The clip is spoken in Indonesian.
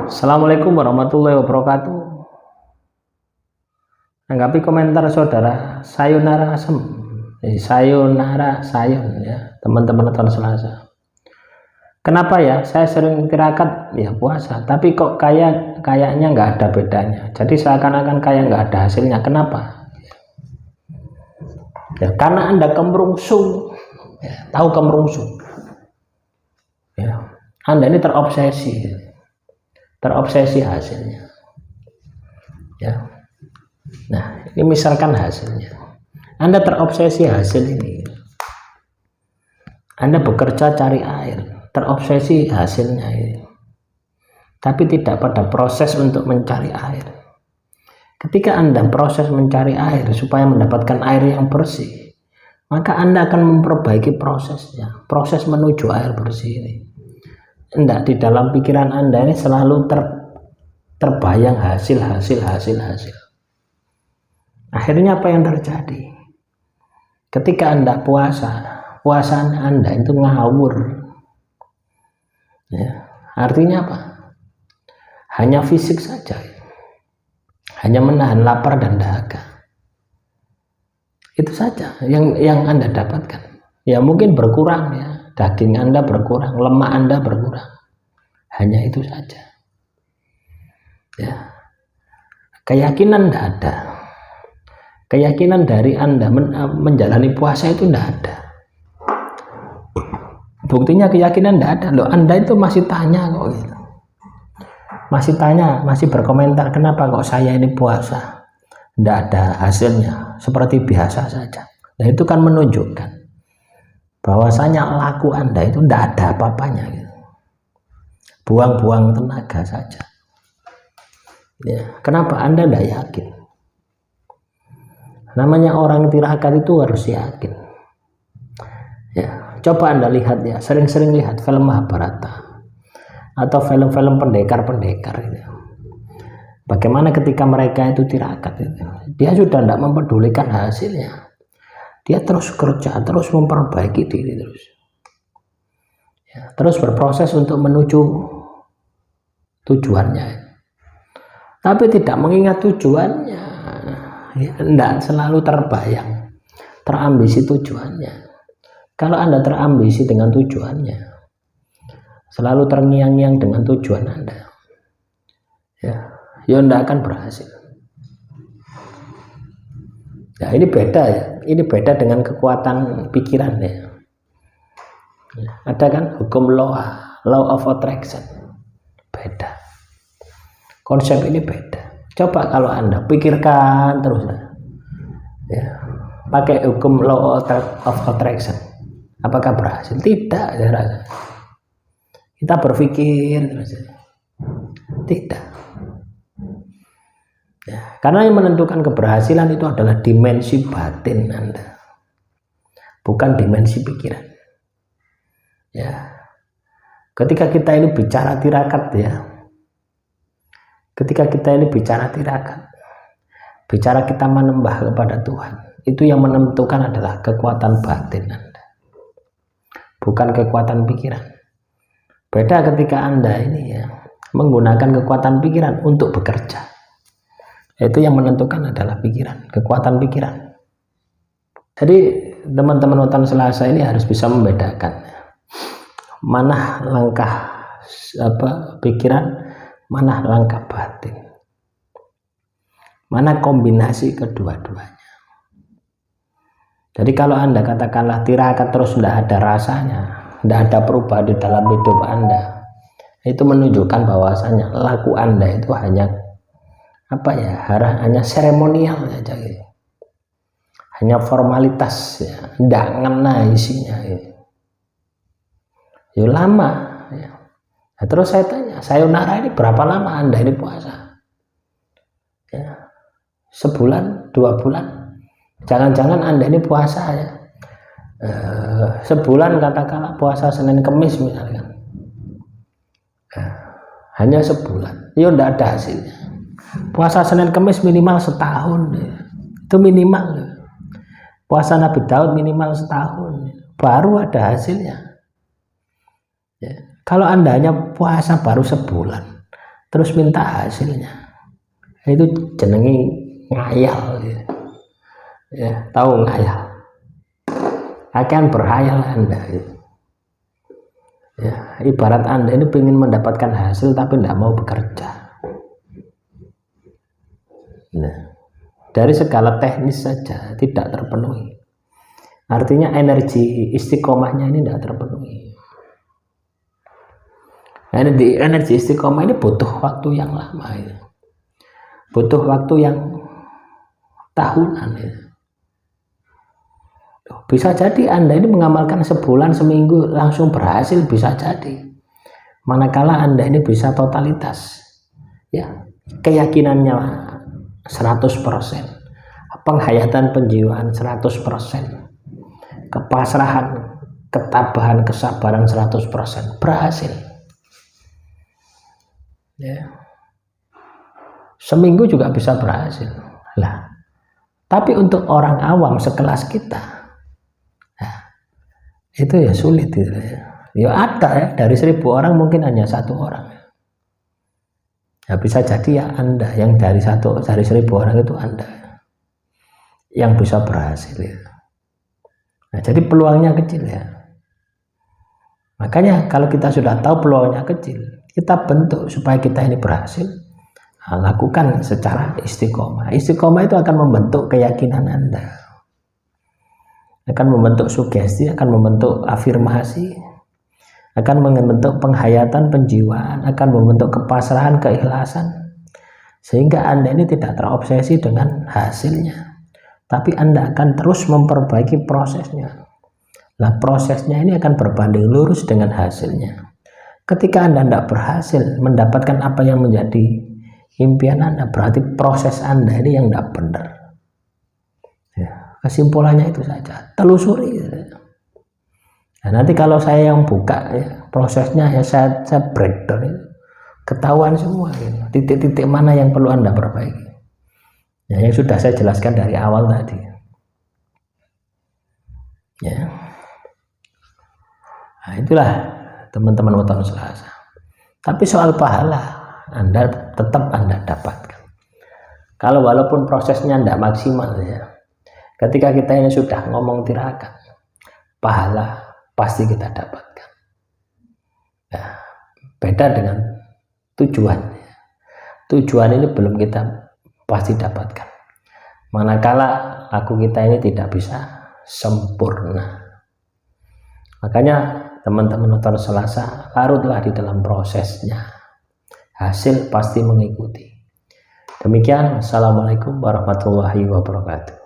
Assalamualaikum warahmatullahi wabarakatuh. Tanggapi komentar saudara Sayonara Asem, Sayonara Sayon ya, teman-teman nonton Selasa. Kenapa ya saya sering tirakat ya puasa, tapi kok kayaknya nggak ada bedanya. Jadi seakan-akan kayak nggak ada hasilnya. Kenapa? Ya karena Anda kemerungsung, ya, tahu kemerungsung. Ya, Anda ini terobsesi hasilnya. Ya. Nah, ini misalkan hasilnya. Anda terobsesi hasil ini. Anda bekerja cari air, terobsesi hasilnya ini. Tapi tidak pada proses untuk mencari air. Ketika Anda proses mencari air supaya mendapatkan air yang bersih, maka Anda akan memperbaiki prosesnya, proses menuju air bersih ini. Tidak, di dalam pikiran Anda ini selalu terbayang hasil. Akhirnya apa yang terjadi? Ketika Anda puasa Anda itu ngawur. Ya, artinya apa? Hanya fisik saja. Hanya menahan lapar dan dahaga. Itu saja yang Anda dapatkan. Ya mungkin berkurang ya. Daging Anda berkurang, lemak Anda berkurang. Hanya itu saja. Ya. Keyakinan tidak ada. Keyakinan dari Anda menjalani puasa itu tidak ada. Buktinya keyakinan tidak ada. Loh, Anda itu masih tanya kok gitu. Masih berkomentar, kenapa kok saya ini puasa tidak ada hasilnya, seperti biasa saja. Nah itu kan menunjukkan bahwasanya laku Anda itu tidak ada apa-apanya gitu. Buang-buang tenaga saja ya. Kenapa Anda tidak yakin? Namanya orang tirakat itu harus yakin ya. Coba Anda lihat ya, sering-sering lihat film Mahabharata atau film-film pendekar-pendekar gitu. Bagaimana ketika mereka itu tirakat itu, dia sudah tidak mempedulikan hasilnya. Dia terus kerja, terus memperbaiki diri terus. Ya, terus berproses untuk menuju tujuannya. Tapi tidak mengingat tujuannya. Ya, tidak selalu terbayang, terambisi tujuannya. Kalau Anda terambisi dengan tujuannya, selalu terngiang-ngiang dengan tujuan Anda, ya Anda akan berhasil. Ya ini beda ya, ini beda dengan kekuatan pikiran ya. Ada kan hukum law of attraction, beda. Konsep ini beda. Coba kalau Anda pikirkan terus ya, pakai hukum law of attraction, apakah berhasil? Tidak, saya rasa. Kita berpikir terus, tidak. Ya, karena yang menentukan keberhasilan itu adalah dimensi batin Anda, bukan dimensi pikiran. Ya, ketika kita ini bicara tirakat ya, ketika kita ini bicara tirakat, bicara kita menembah kepada Tuhan, itu yang menentukan adalah kekuatan batin Anda, bukan kekuatan pikiran. Beda ketika Anda ini ya menggunakan kekuatan pikiran untuk bekerja. Itu yang menentukan adalah pikiran, kekuatan pikiran. Jadi teman-teman nonton Selasa ini harus bisa membedakan mana langkah pikiran, mana langkah batin, mana kombinasi kedua-duanya. Jadi kalau Anda katakanlah tirakat terus tidak ada rasanya, tidak ada perubahan di dalam hidup Anda, itu menunjukkan bahwasanya laku Anda itu hanya hanya seremonial saja gitu. Hanya formalitas ya, tidak ngena isinya gitu. Ya lama ya. Nah, terus saya tanya, Sayonara ini berapa lama Anda ini puasa? Ya, sebulan, 2 bulan? Jangan-jangan Anda ini puasa ya sebulan, katakanlah puasa Senin Kemis misalkan, hanya sebulan, ya tidak ada hasilnya. Puasa Senin Kemis minimal setahun ya. Itu minimal ya. Puasa Nabi Daud minimal setahun ya. Baru ada hasilnya ya. Kalau Anda hanya puasa baru sebulan, terus minta hasilnya, itu jenengi ngayal ya, tahu ngayal, akan berhayal Anda gitu. Ya, ibarat Anda ini ingin mendapatkan hasil tapi tidak mau bekerja. Nah, dari segala teknis saja tidak terpenuhi, artinya energi istiqomahnya ini tidak terpenuhi. Energi istiqomah ini butuh waktu yang lama ya. Butuh waktu yang tahunan ya. Bisa jadi Anda ini mengamalkan sebulan seminggu langsung berhasil, bisa jadi. Manakala Anda ini bisa totalitas ya, keyakinannya 100%, penghayatan penjiwaan 100%, kepasrahan, ketabahan, kesabaran 100%, berhasil ya. Seminggu juga bisa berhasil lah. Tapi untuk orang awam sekelas kita, nah, itu ya sulit gitu ya. Ya ada ya, dari 1000 orang mungkin hanya 1 orang ya, bisa jadi ya Anda yang dari 1000 orang itu Anda yang bisa berhasil ya. Nah, jadi peluangnya kecil ya. Makanya kalau kita sudah tahu peluangnya kecil, kita bentuk supaya kita ini berhasil. Nah, lakukan secara istiqomah. Istiqomah itu akan membentuk keyakinan Anda, akan membentuk sugesti, akan membentuk afirmasi, akan membentuk penghayatan penjiwaan, akan membentuk kepasrahan, keikhlasan, sehingga Anda ini tidak terobsesi dengan hasilnya, tapi Anda akan terus memperbaiki prosesnya. Nah, prosesnya ini akan berbanding lurus dengan hasilnya. Ketika Anda tidak berhasil mendapatkan apa yang menjadi impian Anda, berarti proses Anda ini yang tidak benar ya. Kesimpulannya itu saja, telusuri ya. Nah, nanti kalau saya yang buka ya, prosesnya ya saya breakdown itu, ketahuan semua gitu. Titik-titik mana yang perlu Anda perbaiki ya, yang sudah saya jelaskan dari awal tadi ya. Nah, itulah teman-teman weton Selasa. Tapi soal pahala Anda tetap Anda dapatkan. Kalau walaupun prosesnya tidak maksimal ya, ketika kita ini sudah ngomong tirakat, pahala pasti kita dapatkan. Nah, beda dengan tujuan. Tujuan ini belum kita pasti dapatkan, manakala aku kita ini tidak bisa sempurna. Makanya teman-teman nonton Selasa, larutlah di dalam prosesnya, hasil pasti mengikuti. Demikian, assalamualaikum warahmatullahi wabarakatuh.